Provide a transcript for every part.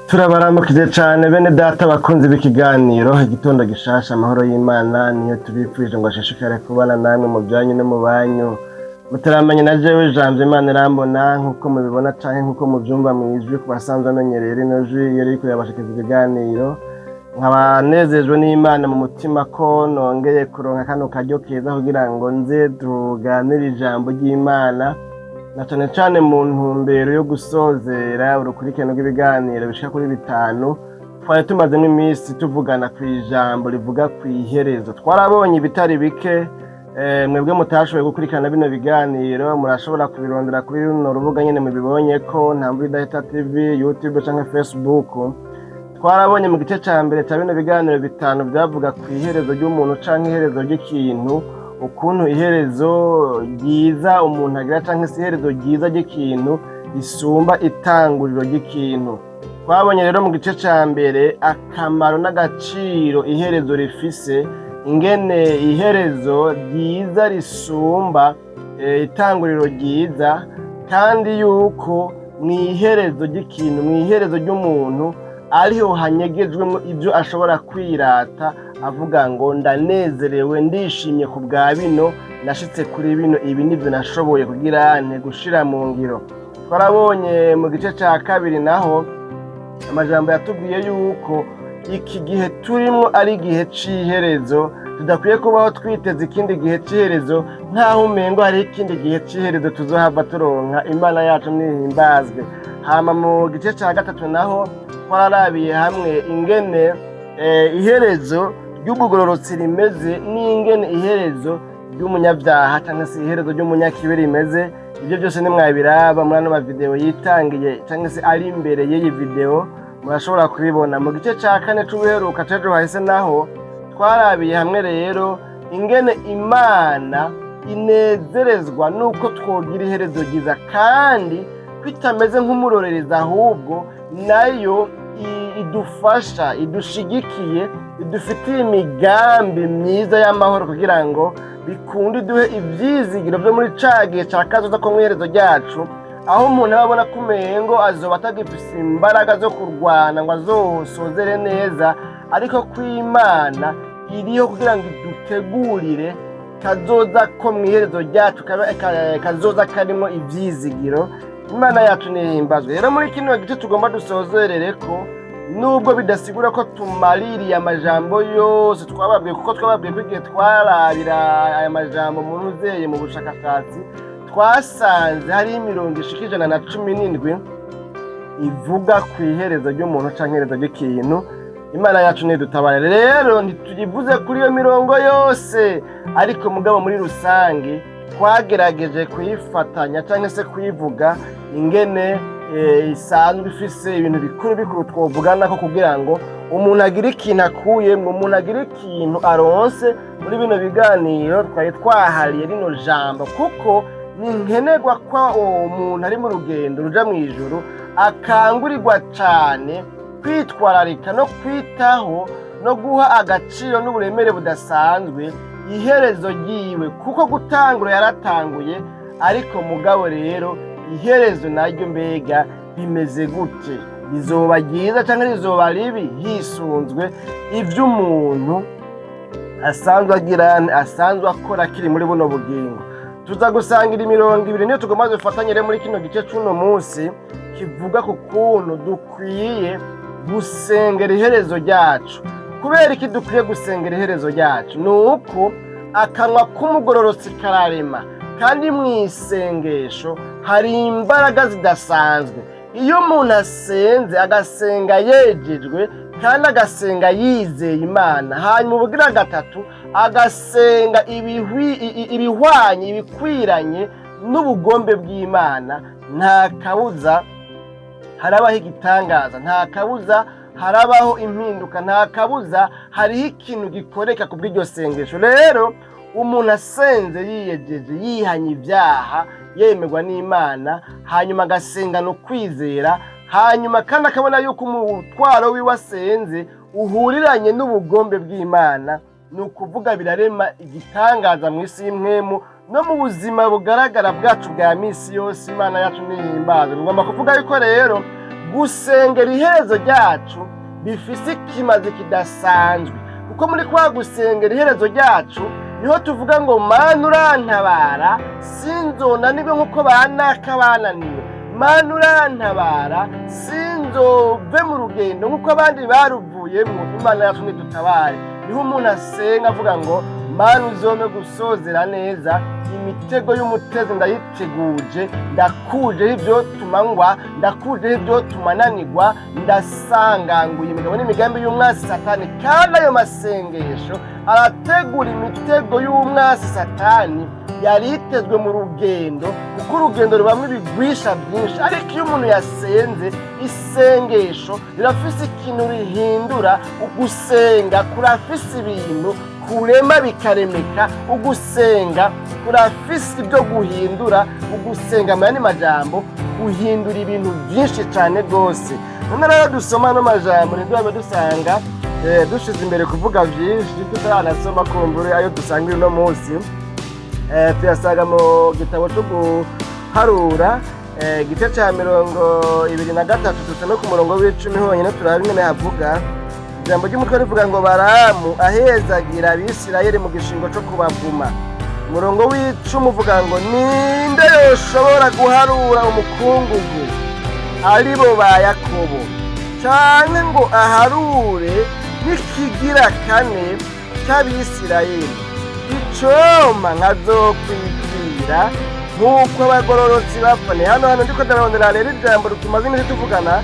Turabaramukije cyane bene data bakunze b'ikiganiro igitondo gishasha amahoro y'Imana niyo tubifurije ngo ashishikare kubana namwe mu byanyu no mu banyu mutaramanye na jewe Jambe Imana irambona nkuko mubibona canke nkuko muvyumva mwijwi ku basanzwe amenyereye rino jwi iyo riko yabashikiza ibiganiro nkabanezejwe n'Imana mu mutima ko nongeye kuronka kano karyo keza kugira ngo nze tuganire ijambo ry'Imana na cane cane mu ntumbero yo gusozera urukurikirane rw'ibiganiro bishika kuri 5 twari tumazemo iminsi tuvugana ku ijambo rivuga ku iherezo. Twarabonye ibitari bike mwebwe mutashoboye gukurikirana bino biganiro murashobora kubirondera kuri runo rubuga nyene mubibonye ko Ntamvu Idahita TV, YouTube canke Facebook. Twarabonye mu gice ca mbere ca bino biganiro 5 byavuga ku iherezo ry'umuntu canke iherezo ry'ikintu, ukuntu iherezo ryiza umuntu agira canke se iherezo ryiza ry'ikintu risumba itanguriro ry'ikintu. Twabonye rero mu gice ca mbere akamaro n'agaciro iherezo rifise, ingene iherezo ryiza risumba itanguriro ryiza, kandi yuko mw'iherezo ry'ikintu, mw'iherezo ry'umuntu ariho hanyegejwemo ibyo ashobora kwirata avuga ngo ndanezerewe ndishimye ku bwa bino nashitse kuri bino, ibi nivyo nashoboye kugira nte gushira mu ngiro. Twarabonye mu gice ca kabiri naho amajambo yatubwiye yuko iki gihe turimo ari igihe c'iherezo, tudakwiye kubaho twiteze ikindi gihe c'iherezo nkaho umengo hari ikindi gihe c'iherezo tuzohava turonka. Imana yacu nihimbazwe. Hama mu gice ca gatatu naho twararabiye hamwe ingene iherezo ry'ubugororotsi rimeze n'ingene iherezo ry'umunyabyaha cyangwa se iherezo ry'umunyakibi rimeze. Ibyo byose nimwabiraba muri ano mavideo yitangiye cyangwa se ari imbere y'iyi video murashobora kubibona. Mu gice ca 4 c'ubuheruka cejo hahise naho twarabiye hamwe rero ingene Imana inezerezwa nuko twogira iherezo ryiza, kandi bitameze nk'umurorereza ahubwo nayo idufasha, idushigikiye, idufitiye imigambi myiza y'amahoro kugira ngo bikunde iduhe ivyizigiro vyo muri cagihe ca kazoza ko mwiherezo ryacu, aho umuntu ababona ko umengo azoba atagifise imbaraga zo kurwana ngo azosozere neza, ariko kw'Imana iriho kugira ngo idutegurire kazoza ko mwiherezo ryacu kazoza karimo ivyizigiro. Imana yacu nihimbazwe. Rero muri kino gice tugomba dusozerere ko nubwo bidasigura ko tumaririye amajambo yose twababwiye, kuko twababwiye ko igihe twarabira aya majambo mu nuzeye mu bushakashatsi twasanze hari imirongo ishika 117 ivuga ku iherezo ry'umuntu canke iherezo ry'ikintu. Imana yacu nidutabare. Rero ntituyivuze kuri iyo mirongo yose, ariko mugabo muri rusange twagerageje kuyifatanya cyangwa se kuyivuga ingene isanzwe ifise ibintu bikuru twovugana ko kugira ngo umuntu agire ikintu akuyemwo, umuntu agire ikintu aronse muri bino biganiro twari twahariye rino jambo, kuko ni nkenerwa ko umuntu ari mu rugendo ruja mu ijuru akangurirwa cane kwitwararika no kwitaho no guha agaciro n'uburemere budasanzwe iherezo ryiwe, kuko gutangura yaratanguye, ariko mugabo rero iherezo naryo mbega bimeze gute, rizoba ryiza cyangwa rizoba ribi hisunzwe ivy'umuntu asanzwe agira asanzwe akora kiri muri buno bugingo. Tuza gusangira imirongo 2 niyo tugomba dufatanyire muri kino gice c'uno munsi kivuga ku kuntu dukwiye gusengera iherezo ryacu. Kubera iki dukwiye gusengera iherezo ryacu? Nuko akanwa k'umugororotsi kararema, kandi mwisengesho hari imbaraga zidasanzwe. Iyo umuntu asenze agasenga yejejwe kandi agasenga yizeye Imana, hanyuma ubugira gatatu agasenga ibihwanye ibikwiranye n'ubugombe bw'Imana, nta kabuza harabaho igitangaza, nta kabuza harabaho impinduka, nta kabuza hariho ikintu gikoreka ku bw'iryo sengesho. Rero umuntu asenze yiyejeje yihanye ibyaha yemerwa n'Imana, hanyuma agasenga no kwizera, hanyuma kandi akabona yuko umutwaro wiwe asenze uhuriranye n'ubugombe bw'Imana, ni ukuvuga birarema igitangaza mu isi y'imwemu no mu buzima bugaragara bwacu bwa misi yose. Imana yacu nihimbazwe. Ngomba kuvuga yuko rero gusengera iherezo ryacu bifise ikimazi kidasanzwe, kuko muri kwa gusengera iherezo ryacu niho tuvuga ngo Mana urantabara sinzonanirwe nk'uko banaka bananiwe, Mana urantabara sinzove mu rugendo nk'uko abandi baruvuyemo, Imana yacu nidutabare. Niho umuntu asenga avuga ngo Mana uzome gusozera neza, imitego y'umutezi ndayiteguje, ndakujeho ibyo tumanywa, ndakujeho ibyo tumananirwa, ndasanganguye imigabo n'imigambi y'umwasi Satani. Kandi ayo masengesho arategura imitego y'umwasi Satani yari itezwe mu rugendo, kuko urugendo rubamo ibigwisha byinshi. Ariko iyo umuntu yasenze, isengesho rirafise ikintu rihindura. Ugusenga kurafise ibintu kurema bikaremeka, ugusenga kurafise ibyo guhindura, ugusenga mu yandi majambo guhindura ibintu byinshi cyane rwose. None rero dusoma no majambo ntiduhabe dusanga dushize imbere kuvuga byinshi tutaranasoma kumbure ayo dusanga uno munsi. Tuyasanga mu gitabo cyo guharura igice cya 23 dusome ku murongo w'10 honyine turabe ingene havuga. Ijambo ry'umutwe rivuga ngo Baramu ahezagira Abisirayeli mu gishingo cyo kubavuma. Umurongo w'10 uvuga ngo ninde yoshobora guharura umukungugu ari bo ba Yakobo, cyane ngo aharure n'ikigira kane cy'Abisirayeli, icoma nkazokwibwira nk'uko abagororotsi bapfa. Ni hano ndiko ndarondera rero ijambo tumaze iminsi tuvugana,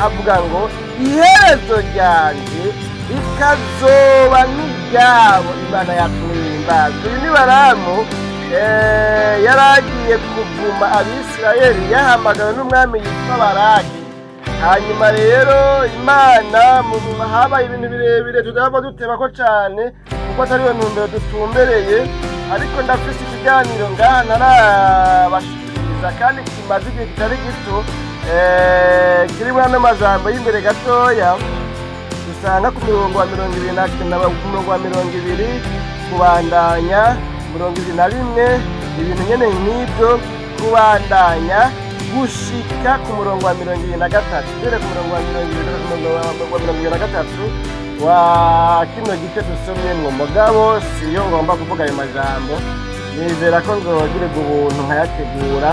avuga ngo iherezo ryanje rikazoba nk'iryabo, Imana yacu nihimbazwe. Uyu ni Baramu yaragiye kuvuma Abisirayeli, yahamagawe n'umwami yitwa Baraki. Hanyuma rero Imana habaye ibintu birebire tudahava dutebako cyane kuko atari yo ntumbero dutumbereye, ariko ndafise ikiganiro ngaha narabashikiriza kandi kimaze igihe kitari gito, kirimo n'amajambo y'imbere gatoya. Dusanga ku mirongo wa 20 kubandanya 21 ibintu nyene nk'ibyo kubandanya gushika ku murongo wa 23 kugera ku murongo wa 23 wa kino gice dusomyemwo. Mugabo siyo ngomba kuvuga ayo majambo, nizera ko nzogire ubuntu nkayategura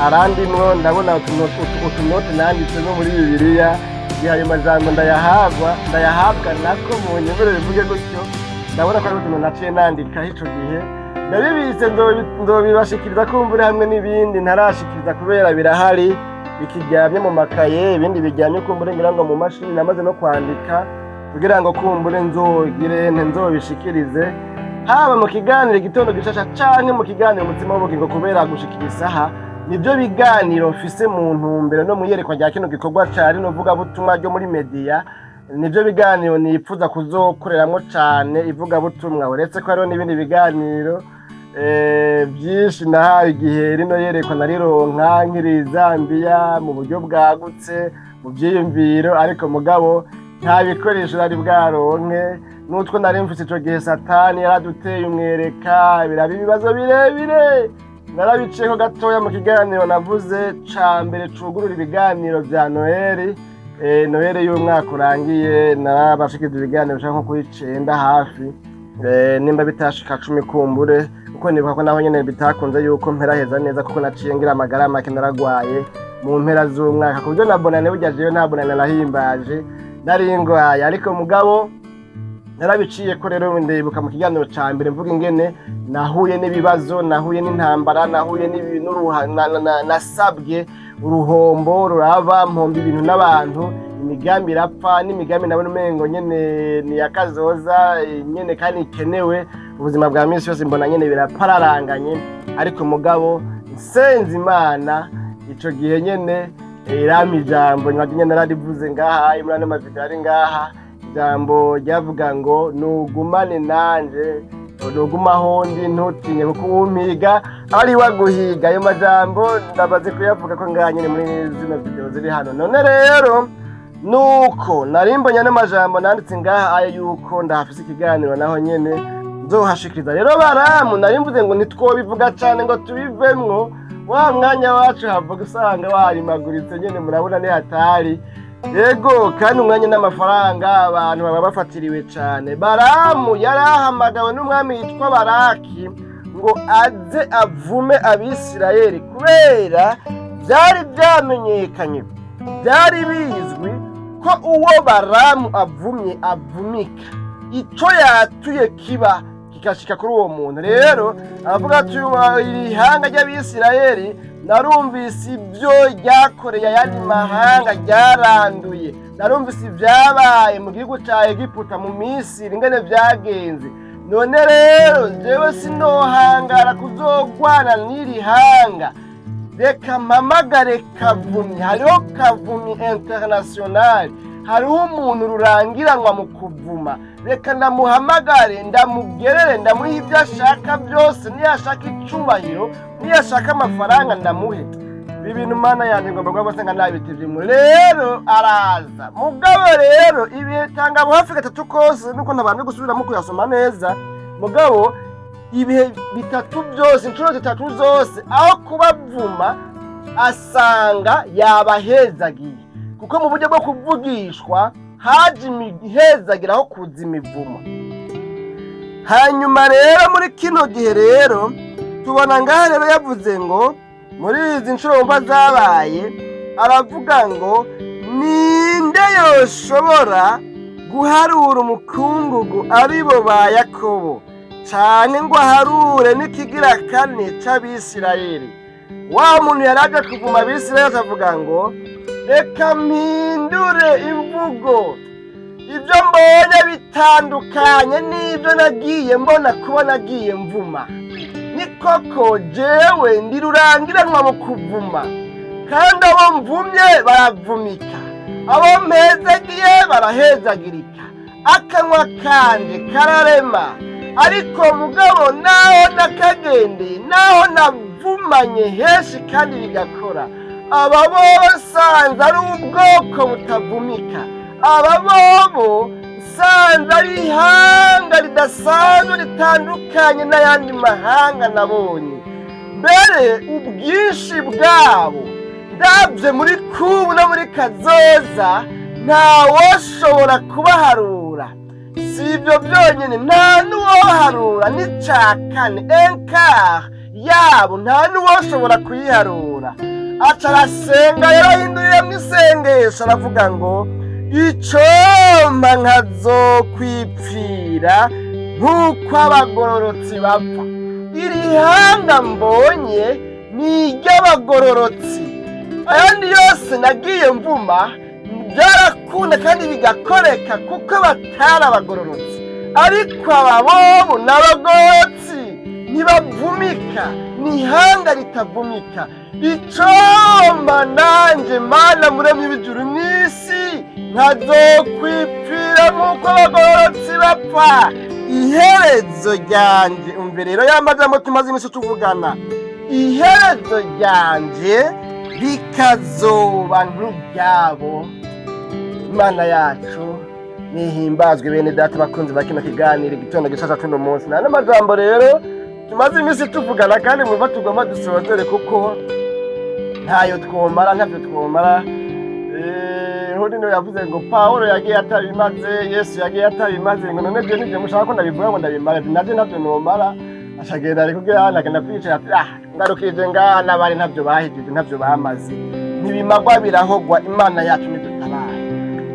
arandimwo. Ndabona utunote nanditse no muri Bibiliya, igihe ayo majambo ndayahabwa nako mu nyemere bivuge gutyo. Ndabona ko ari utuntu naciye nandikaho ico gihe, ndabibitse nzobibashikiriza kumbura hamwe n'ibindi ntarashikiriza kubera birahari bikiryamye mu makaye, ibindi bijyamye kumbure ngira ngo mu mashini namaze no kwandika kugira ngo kumbure nzobishikirize haba mu kiganiro igitondo gishasha canke mu kiganiro umutima w'ubugingo, kubera gushikira isaha nibyo biganiro mfise mu ntumbero no mu yerekwa rya kino gikorwa cari no vuga butumwa ryo muri media. Nibyo biganiro nipfuza kuzokoreramwo cane ivuga butumwa, uretse ko hariho n'ibindi biganiro byinshi nahawe igihe rino yerekwa narironka nkiri Zambia mu buryo bwagutse mu byiyumviro, ariko mugabo nta bikoresho nari bwaronke. N'utwo nari mfise ico gihe Satani yaraduteye umwereka, biraba ibibazo birebire. Narabiciyeko gatoya mu kiganiro navuze ca mbere cugurura ibiganiro vya Noheli y'umwaka urangiye. Narabashikiriza ibiganiro nko kuri 9 hafi, nimba bitashika 10 kumbure, kuko nibuka ko naho nyene bitakunze yuko mperaheza neza, kuko naciye ngira amagara make, naragwaye mu mpera z'umwaka ku buryo nabonane buryajeyo nabonane nahimbaje nari ngwaye. Ariko mugabo narabiciye ko rero ndibuka mu kiganiro ca mbere mvuga ingene nahuye n'ibibazo, nahuye n'intambara, nahuye n'ibintu nasabwe uruhombo rurava mpomba ibintu n'abantu, imigambi irapfa, n'imigambi nabona umengo nyene ni yakazoza nyene kandi ikenewe ubuzima bwa minsi yose, mbona nyene birapararanganye. Ariko mugabo nsenze Imana ico gihe nyene irampa ijambo nyine nararivuze ngaha imana n'amavideo ari ngaha, ijambo ryavuga ngo nugumane nanje, nugumaho ndi ntutinye kuko umpiga ari waguhiga. Ayo majambo ndabaze kuyavuga ko ngaha nyine muri zino video ziri hano. None rero nuko narimbonye n'amajambo nanditse ngaha ayo yuko ndahafise ikiganiro naho nyene nzohashikiriza. Rero Baramu narimvuze ngo nitwobivuga cyane ngo tubivemwo, wa mwanya wacu havuga usanga warimaguritse nyene murabona ni hatari. Yego kandi umwanya n'amafaranga abantu baba bafatiriwe cane. Baramu yarahamagawe n'umwami yitwa Baraki ngo aze avume Abisirayeli kubera byari byamenyekanye, byari bizwi ko uwo Baramu avumye avumika, ico yatuye kiba kikashika kuri uwo muntu. Rero avuga ati iri hanga ry'Abisirayeli narumvise ibyo ryakoreye ayandi mahanga ryaranduye, narumvise ibyabaye mu gihugu ca Egiputa mu Misiri ingene vyagenze. None rero jewe sinohangara kuzogwana n'iri hanga, reka mpamagare Kavumyi. Hariho Kavumyi international, hariho umuntu rurangiranwa mu kuvuma, reka ndamuhamagare ndamugerere ndamuha ibyo ashaka byose, niyashaka icubahiro niyashaka amafaranga ndamuhe. Ibi bintu Mana yanjye ngomba kuba basanga nabitevye mu. Rero araza mugabo, rero ibihe tanga hafi gatatu kose nuko ntabanje gusubiramo kuyasoma neza. Mugabo ibihe bitatu byose inshuro zitatu zose aho kubavuma asanga yabahezagiye, kuko mu buryo bwo kuvugishwa haje imihezagira aho kuza imivumo. Hanyuma rero muri kino gihe rero tubona ngaha rero yavuze ngo muri izi nshuro mva zabaye, aravuga ngo ninde yoshobora guharura umukungugu aribo ba Yakobo, canke ngo aharure n'ikigira kane c'Abisirayeli. Wa muntu yaraje kuvuma Abisirayeli avuga ngo reka mpindure imvugo, ibyo mbonye bitandukanye n'ibyo nagiye mbona kuba nagiye mvuma. Ni koko jewe ndi rurangiranwa mu kuvuma, kandi abo mvumye baravumika, abo mpezagiye barahezagirika, akanwa kanje kararema. Ariko mugabo naho nakagendeye, naho navumanye henshi kandi bigakora, aba bosanze ari ubwoko butavumika, aba bobo nsanze ari ihanga ridasanzwe ritandukanye n'ayandi mahanga nabonye. Mbere ubwinshi bwabo ndabye muri kubu no muri kazoza ntawoshobora kubaharura. Si ibyo byonyine, nta n'uwoharura n'ica kane enkar yabo, nta n'uwoshobora kuyiharura. Aca arasenga rero ahinduriyemo isengesho aravuga ngo icompa nkazokwipfira nk'uko abagororotsi bapfa. Iri hanga mbonye ni iry'abagororotsi, ayandi yose nagiye mvuma byarakunda kandi bigakoreka kuko batari abagororotsi. Ariko aba bobo n'abagororotsi ntibavumika, ni ihanga ritavumika. Icompa nanje Mana muremyi w'ijuru n'isi nkazokwipfira nk'uko abagororotsi bapfa. Iherezo ryanje, umve rero y'amajambo tumaze iminsi tuvugana, iherezo ryanje rikazoba nk'iryabo. Imana yacu nihimbazwe bene data bakunzi ba kino kiganiro igitondo gishasha tuno munsi. Nta n'amajambo rero tumaze iminsi tuvugana kandi mwumva tugomba dusozere kuko ntayo twomara, ntavyo twomara. Hodino yavuze ngo Paulo yagiye atabimaze, Yesu yagiye atabimaze, ngo none je nije mushaka ko ndabivuga ngo ndabimara, naje ntavyo nomara. Ashagenda ari kugira agenda kwicara ati ngarukije ngaha n'abari ntavyo bahijije ntavyo bamaze, ntibimagwa birahogwa. Imana yacu nidutabaye.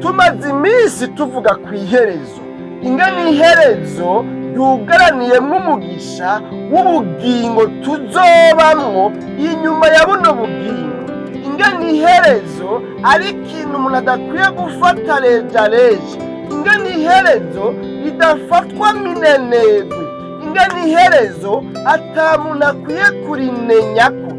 Tumaze iminsi tuvuga ku iherezo, ingene iherezo ryugaraniyemwo umugisha w'ubugingo tuzobamwo inyuma ya buno bugingo, ingene iherezo ari ikintu umuntu adakwiye gufata rejareje, ingene iherezo ridafatwa minenegwe, ingene iherezo ata muntu akwiye kurinenyako,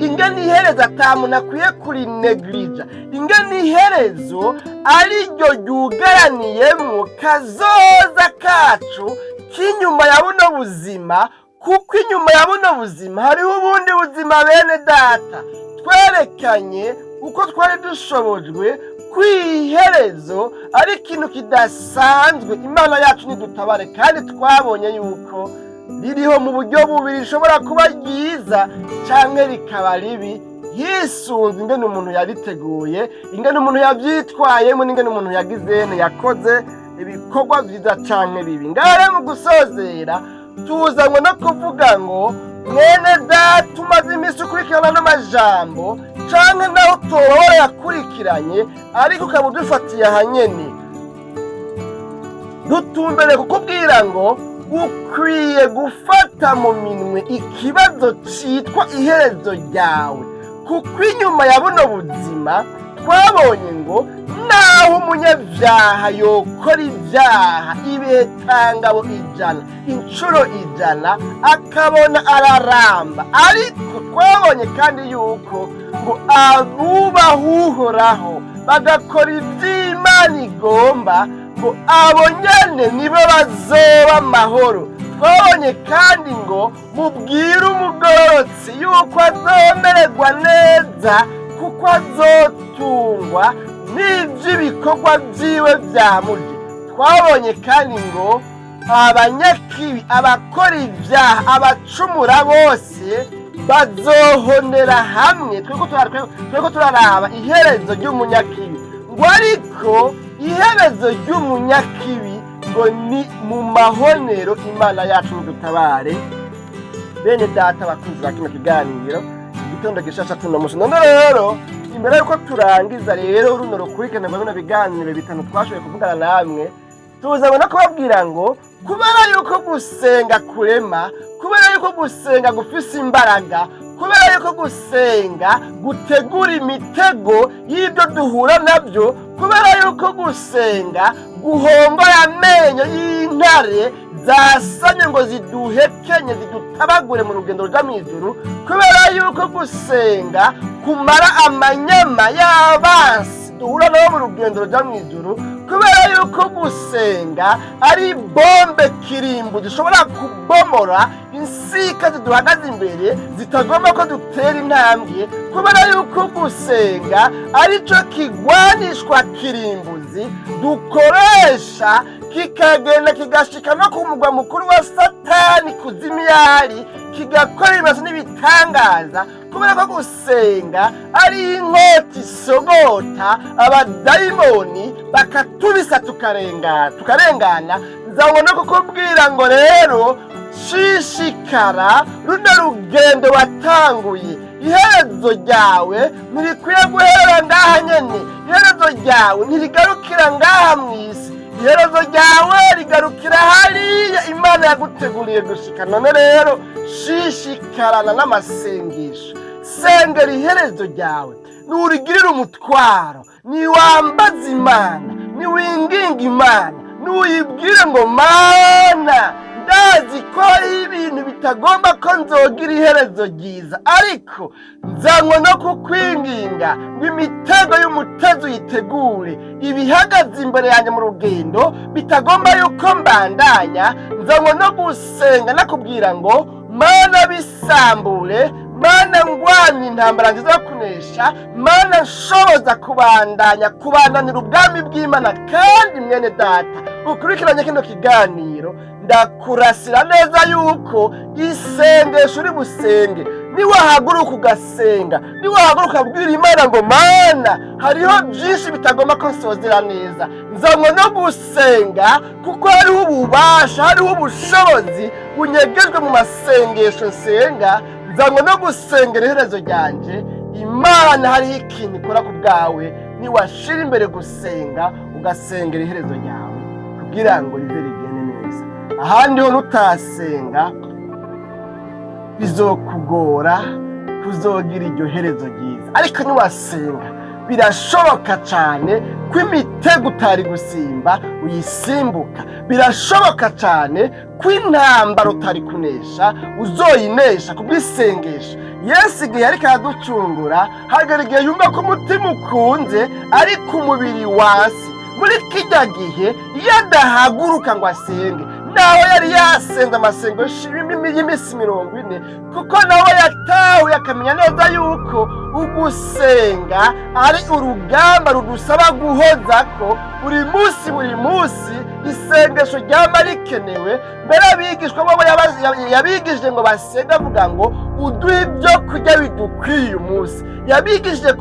ingene iherezo ata muntu akwiye kurineglija, ingene iherezo ari ryo ryugaraniyemwo kazoza kacu k'inyuma ya buno buzima, kuko inyuma ya buno buzima hariho ubundi buzima bene data twerekanye uko twari dushobojwe kwiherezo ari ikintu kidasanzwe. Imana yacu nidutabare kandi twabonye yuko ririho mu buryo bubiri, rishobora kuba ryiza canke rikaba ribi, hisunze ingene umuntu yariteguye, ingene umuntu yavyitwayemo, n'ingene umuntu yakoze ibikorwa vyiza canke bibi. Ngaho rero mu gusozera tuzanywe no kuvuga ngo mwene data umaze iminsi ukurikirana n'amajambo canke naho utoba warayakurikiranye ariko ukaba udufatiye ahanyene, dutumbere kukubwira ngo ukwiye gufata mu minwe ikibazo citwa iherezo ryawe, kuko inyuma ya buno buzima twabonye ngo naho umunyavyaha yokora ivyaha ibihe tangabo 100 incuro 100 akabona araramba, ariko twabonye kandi yuko ngo abubaha Uhoraho bagakora ivy'Imana igomba ngo abo nyene nibo bazoba amahoro. Twabonye kandi ngo mubwire umugororotsi yuko azomererwa neza kuko azotungwa n'ivy'ibikorwa vyiwe vyamuje. Twabonye kandi ngo abanyakibi, abakora ivyaha, abacumura bose bazohonera hamwe. Tweko turaraba iherezo ry'umunyakibi, ngo ariko iherezo ry'umunyakibi ngo ni mu mahonero. Imana yacu mudutabare. Bene data bakunzi ba kino kiganiro, igitondo gishasha tuno musi. None rero imbere yuko turangiza rero runo rukurikirana bino biganiro bitanu twashoboye kuvugana namwe, tuzabona no kubabwira ngo kubera yuko gusenga kurema, kubera yuko gusenga gufise imbaraga, kubera yuko gusenga gutegura imitego y'ibyo duhura nabyo, kubera yuko gusenga guhongora amenyo y'intare zasanye ngo ziduhekenye zidutabagure mu rugendo ruja mw'ijuru, kubera yuko gusenga kumara amanyama y'abansi duhura nabo mu rugendo ruja mw'ijuru, kubera yuko gusenga ari bombe kirimbu zishobora kubomora insika ziduhagaze imbere zitagomba ko dutera intambwe, kubera yuko gusenga arico kigwanishwa kirimbuzi dukoresha kikagenda kigashika no ku mugwa mukuru wa Satani kuzimiyari, kigakora ibibazo n'ibitangaza, kubera ko gusenga ari inkota isogota abadayimoni bakatubisa tukarengana. Nzabona kukubwira ngo rero shishikara, runo rugendo watanguye, iherezo ryawe ntirikwiye guherera ngaha nyene, iherezo ryawe ntirigarukira ngaha mw'isi, iherezo ryawe rigarukira hariya Imana yaguteguriye gushika. None rero shishikarana n'amasengesho, sengera iherezo ryawe, nurigirire umutwaro, niwambaza Imana, niwinginga Imana, nuyibwire ngo Mana ndazi ko ibintu bitagomba ko nzogira iherezo ryiza, ariko nzanywe no kukwinginga ngo imitego y'umutezi uyitegure, ibihagaze imbere yanjye mu rugendo bitagomba yuko mbandanya. Nzanywe no gusenga nakubwira ngo Mana bisambure, Mana ngwanye intambara nziza yo kunesha, Mana nshoboza kubandanira ubwami bw'Imana. Kandi mwene data ukurikiranye kino kiganiro, ndakurasira neza yuko isengesho uri busenge, niwahaguruka ugasenga, niwahaguruka ubwira Imana ngo Mana hariho byinshi bitagomba ko nsozera neza, nzanywe no gusenga kuko hariho ububasha, hariho ubushobozi bunyegejwe mu masengesho nsenga. Nzanywe no gusengera iherezo ryanje. Imana hariho ikintu ikora ku bwawe niwashira imbere gusenga, ugasengera iherezo ryawe kugira ngo rize rigende neza. Ahandi ho nutasenga bizokugora kuzogira iryo herezo ryiza, ariko niwasenga birashoboka cyane ko imitego utari gusimba uyisimbuka, birashoboka cyane ko intambara utari kunesha uzoyinesha kubw'isengesho. Yesu igihe ariko araducungura, hagera igihe yumva ko umutima ukunze ariko umubiri wasi. Muri kijya gihe iyo adahaguruka ngo asenge, naho yari yasenze amasengesho y'iminsi 40, kuko nawe yatahuye akamenya neza yuko ugusenga ari urugamba rudusaba guhozako buri munsi isengesho ryama rikenewe. Mbere abigishwa babo yabigishije ngo basenge avuga ngo uduhe ibyo kurya bidukwiye umunsi. Yabigishije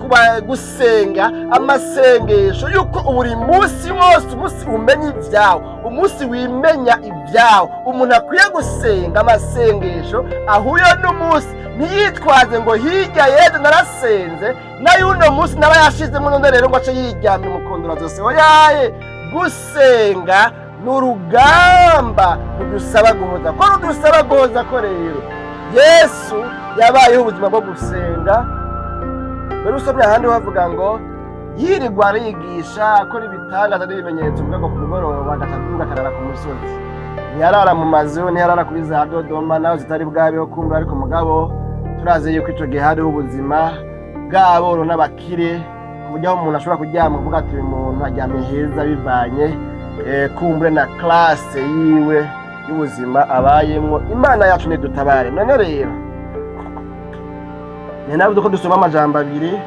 gusenga amasengesho yuko buri munsi wose umunsi umenya ibyawe, umunsi wimenya ibyawe. Umuntu akwiye gusenga amasengesho ahuye n'umunsi, ntiyitwaze ngo hirya yejo narasenze nayo uno munsi naba yashizemo none rero ngo ace yiryamye umukondora zose. Oyaye, gusenga n'urugamba rudusaba guhoza ko rudusaba guhoza ko rero Yesu yabayeho ubuzima bwo gusenga. Mbere usomye ahandi bavuga ngo yirirwa arigisha akora ibitangaza n'ibimenyetso ubwo ku mugoroba agacaduka akarara ku musozi. Ntiyarara mu mazu, ntiyarara kuri za Dodoma naho zitari bwabeho kumva, ariko mugabo turazi yuko ico gihe hariho ubuzima bw'aboro n'abakire, ku buryo aho umuntu ashobora kuryama kuvuga ati uyu muntu aryamye heza bivanye kumbure na classe yiwe y'ubuzima abayemwo. Imana yacu nidutabare. None rero navuze ko dusoma amajambo abiri,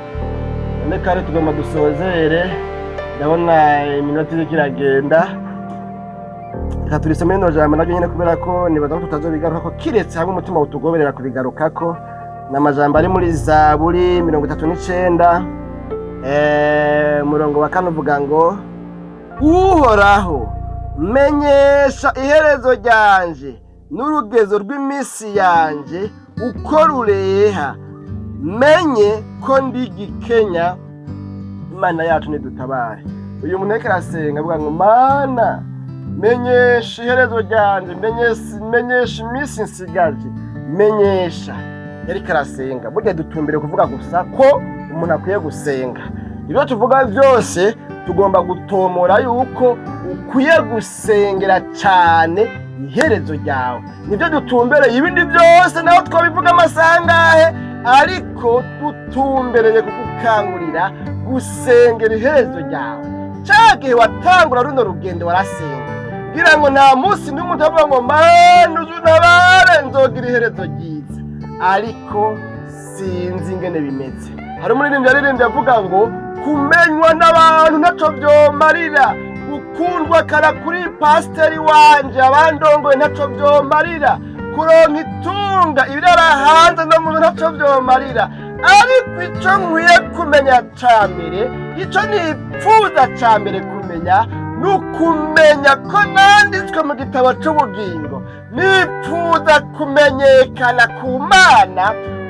none kare tugomba dusozere, ndabona iminota iriko iragenda. Reka turisome rino jambo naryo nyene kubera ko nibaza ko tutazobigarukako kiretse hamwe umutima utugoberera kubigarukako. N'amajambo ari muri Zaburi 39 umurongo wa 4 uvuga ngo Uhoraho menyesha iherezo ryanje n'urugezo rw'iminsi yanje uko rureha, menye ko ndi gikenya. Imana yacu nidutabare. Uyu muntu ariko arasenga avuga ngo Mana menyesha iherezo ryanje, menyesha iminsi nsigaje, menyesha. Ariko arasenga burya dutumbire kuvuga gusa ko umuntu akwiye gusenga. Ibyo tuvuga byose tugomba gutomora yuko ukwiye gusengera cyane iherezo ryawe. Nibyo dutumbereye, ibindi byose naho twabivuga amasangahe, ariko dutumbereye kugukangurira gusengera iherezo ryawe. Cyagihe watangura runo rugendo warasenga, ngira ngo nta munsi n'umwe utavuga ngo Mana uzuntabare nzogira iherezo ryiza, ariko sinzi ingene bimeze. Hari umuririmbyi yaririmbye avuga ngo kumenywa n'abantu ntaco vyomarira, gukundwa kara kuri pasiteri wanje abandongoye ntaco vyomarira, kuronka itunga ibirara hanze no mu ntaco vyomarira, ariko ico nkwiye kumenya ca mbere, ico nipfuza ca mbere kumenya, nukumenya ko nanditswe mu gitabo c'ubugingo. Nipfuza kumenyekana ku Mana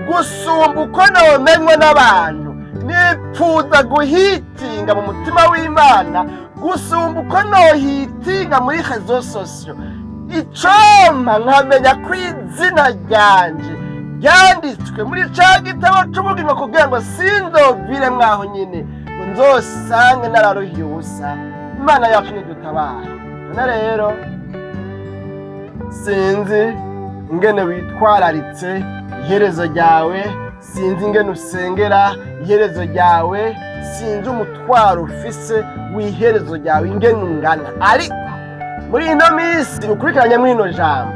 gusumba uko nomenywa n'abantu. Nipfuza guhitinga mu mutima w'Imana gusumba uko nohitinga muri réseaux sociaux. Icompa nkamenya ko izina ryanje ryanditswe muri ca gitabo c'ubugingo kugira ngo sinzovire mwaho nyine ngo nzosange nararuhiye ubusa. Imana yacu nidutabara. None rero sinzi ingene witwararitse iherezo ryawe, sinzi ingene usengera iherezo ryawe, sinzi umutwaro ufise w'iherezo ryawe ingene ungana, ariko muri ino minsi ukurikiranye muri ino jambo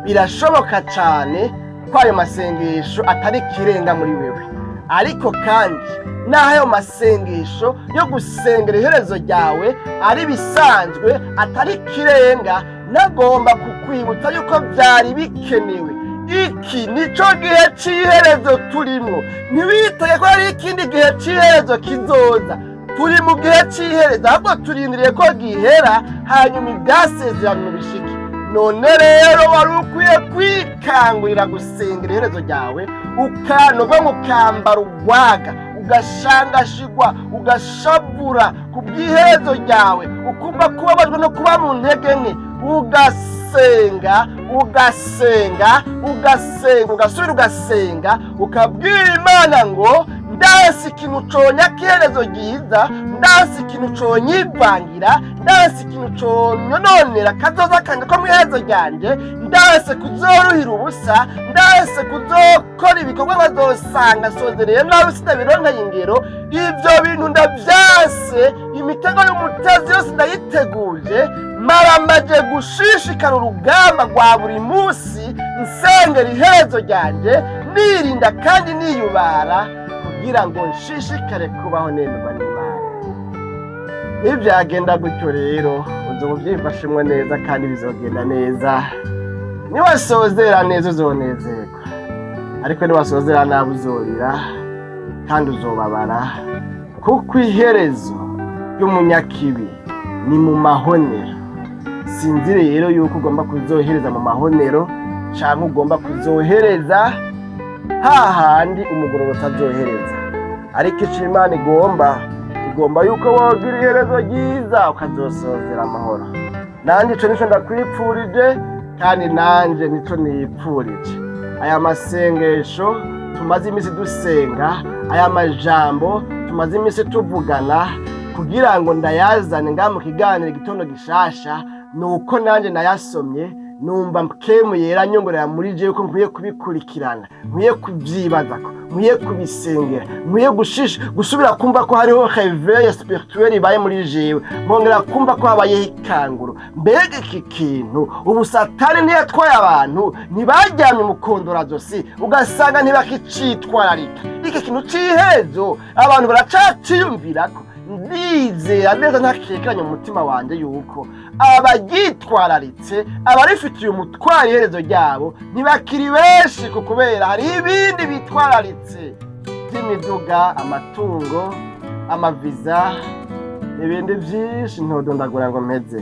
birashoboka cyane ko ayo masengesho atari kirenga muri wewe. Ariko kandi naho ayo masengesho yo gusengera iherezo ryawe ari bisanzwe atari kirenga, nagomba kukwibutsa yuko byari bikenewe. Iki nico gihe c'iherezo turimo. Ntiwitege ko hari ikindi gihe c'iherezo kizoza. Turi mu gihe c'iherezo, ahubwo turindiriye ko gihera hanyuma ibyasezerano bishike. None rero wari ukwiye kwikangurira gusengera iherezo ryawe, ukanoga mukambara ugwaga, ugashangashigwa, ugashabura ku bw'iherezo ryawe, ukumva kubabajwe no kuba mu ntege nke, ugasenga ugasubira ugasenga, ukabwira Imana ngo ndasi ikintu conyaka iherezo ryiza, ndasi ikintu conyivangira, ndasi ikintu conyononera kazoza kanje ko mu iherezo ryanje, ndasi kuzoruhira ubusa, ndasi kuzokora ibikorwa bazosanga sozereye nawe sitabironkeye ingero. Ivyo bintu ndavyase, imitego y'umutezi yose ndayiteguje, maramaje gushishikara urugamba rwa buri munsi nsengera iherezo ryanjye nirinda kandi niyubara kugira ngo nshishikare kubaho nemerwa n'Imana. Iyo byagenda gutyo rero uzoba ubyifashemwo neza kandi bizogenda neza. Niwasozera neza uzonezerwa, ariko niwasozera nabi uzorira kandi uzobabara, kuko iherezo ry'umunyakibi ni mu mahonero. Sinzi rero yuko ugomba kuzohereza mu mahonero cyangwa ugomba kuzohereza hahandi umugororotsi azohereza. Ariko icyo Imana igomba yuko wogira iherezo ryiza ukazosozera amahoro. Nanjye ico nico ndakwipfurije kandi nanje nico niyipfurije. Aya masengesho tumaze iminsi dusenga, aya majambo tumaze iminsi tuvugana kugira ngo ndayazane nga mu kiganiro igitondo gishasha, nuko nanje nayasomye numva mpkemu yera nyongorera muri je yuko nkwiye kubikurikirana, nkwiye kubyibazako, nkwiye kubisengera, nkwiye gusubira kumva ko hariho réveil spirituel ibaye muri jewe, nkongera kumva ko habaye ikanguro. Mbega iki kintu ubu Satani ntiyatwaye abantu ntibajyamye umukondora zosi ugasanga ntibakicitwararika. Iki kintu cihezo abantu baracaciyumvirako. Ndizera neza ntakekeranya mu mutima wanje yuko abagitwararitse abarifitiye umutwaro iherezo ryabo ntibakiri benshi, kubera hari ibindi bitwararitse by'imiduga, amatungo, amaviza n'ibindi byinshi ntodondagura ngo mpeze.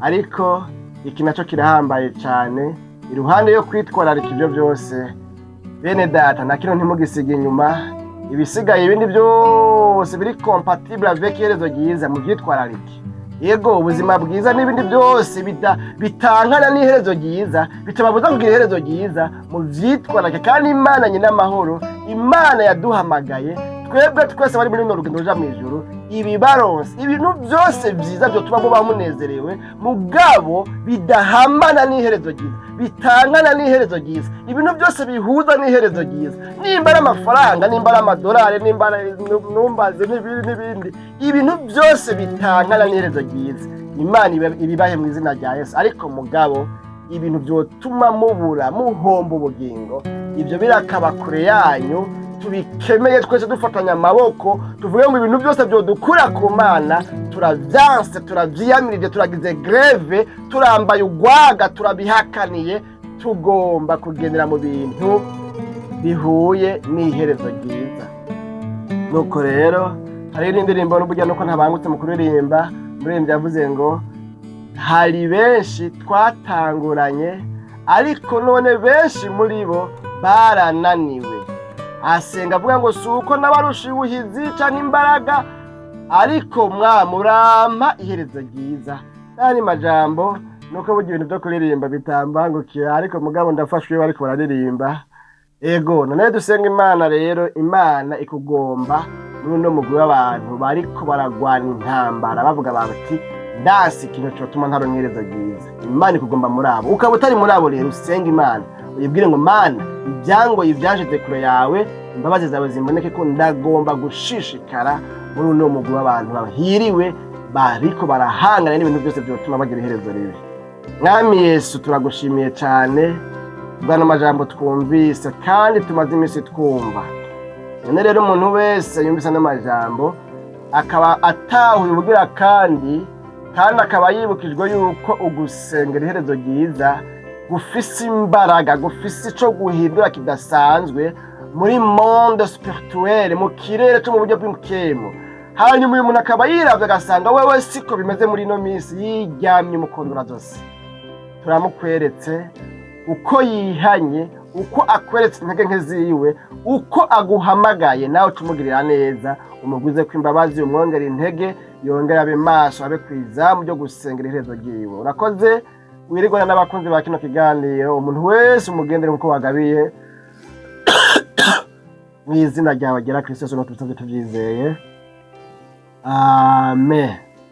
Ariko iki nacyo kirahambaye cyane. Iruhande yo kwitwararika ibyo byose, bene data na kino ntimugisiga inyuma. Ibisigaye ibindi byose biri compatible avec iherezo ryiza mu byitwararike. Yego ubuzima bwiza n'ibindi byose bitankana n'iherezo ryiza, bitababuza kugira iherezo ryiza mu byitwararike. Kandi Imana nyina amahoro, Imana yaduhamagaye twebwe twese bari muri runo rugendo ruja mu ijuru, ibibaronse ibintu byose byiza byo tuba muba munezerewe, mugabo bidahamana n'iherezo ryiza, bitangana n'iherezo ryiza. Ibintu byose bihuza n'iherezo ryiza, nimba ari amafaranga, nimba ari amadolari, nimba ari numbaze n'ibindi, ibintu byose bitangana n'iherezo ryiza. Imana ibibahe mu izina rya Yesu. Ariko mugabo ibintu byotuma mubura muhomba ubugingo, ibyo birakaba kure yanyu. Tubikemeye twese dufatanya amaboko, tuvuge ngo ibintu byose byo dukura ku Mana turavyanse, turavyiyamirije, turagize greve, turambaye ugwaga, turabihakaniye. Tugomba kugendera mu bintu bihuye n'iherezo ryiza. Nuko rero hari n'indirimbo n'uburyo nuko ntabangutse mu kuririmba, muririmbyi yavuze ngo hari benshi twatanguranye ariko none benshi muri bo barananiwe. Asenga avuga ngo suko n'abarusha ubuhizi canke imbaraga, ariko murampa iherezo ryiza. Nani majambo nuko burya ibintu byo kuririmba bitambangukira, ariko mugabo ndafashwe bariko bararirimba. Ego none dusenga Imana rero. Imana ikugomba muri no mugwi w'abantu bariko baragwana intambara bavuga bati ndasi ikintu cyotuma ntaro iherezo ryiza. Imana ikugomba muri abo, ukaba utari muri abo rero usenga Imana, uyibwire ngo Mana ibyangoye byashyize kure yawe, imbabazi zawe zimboneke ko ndagomba gushishikara muri uno mugwi w'abantu bahiriwe bariko barahangana n'ibintu byose byotuma bagira iherezo ribi. Mwami Yesu turagushimiye cyane bwana majambo twumvise kandi tumaze iminsi twumva. None rero umuntu wese yumvise n'amajambo akaba atahuye ubugira kandi akaba yibukijwe yuko ugusengera iherezo ryiza gufise imbaraga, gufise ico guhindura kidasanzwe muri monde spirituel, mu kirere cyo mu buryo bw'imkemo. Hanyuma uyu muntu akaba yiravye agasanga wewe siko bimeze muri ino minsi, yiryamye umukondora zose. Turamukweretse uko yihanye, uko akweretse intege nke ziwe, uko aguhamagaye nawe tumugirira neza, umuguze ko imbabazi, umwongera intege, yongera abe maso, abe kwizamu byo gusengera iherezo ryiwe. Urakoze wirigwana n'abakunzi ba kino kiganiro, umuntu wese umugendere nkuko wagabiye mu izina ryawe ryera Kristo, no tubisabye tubyizeye. Amen.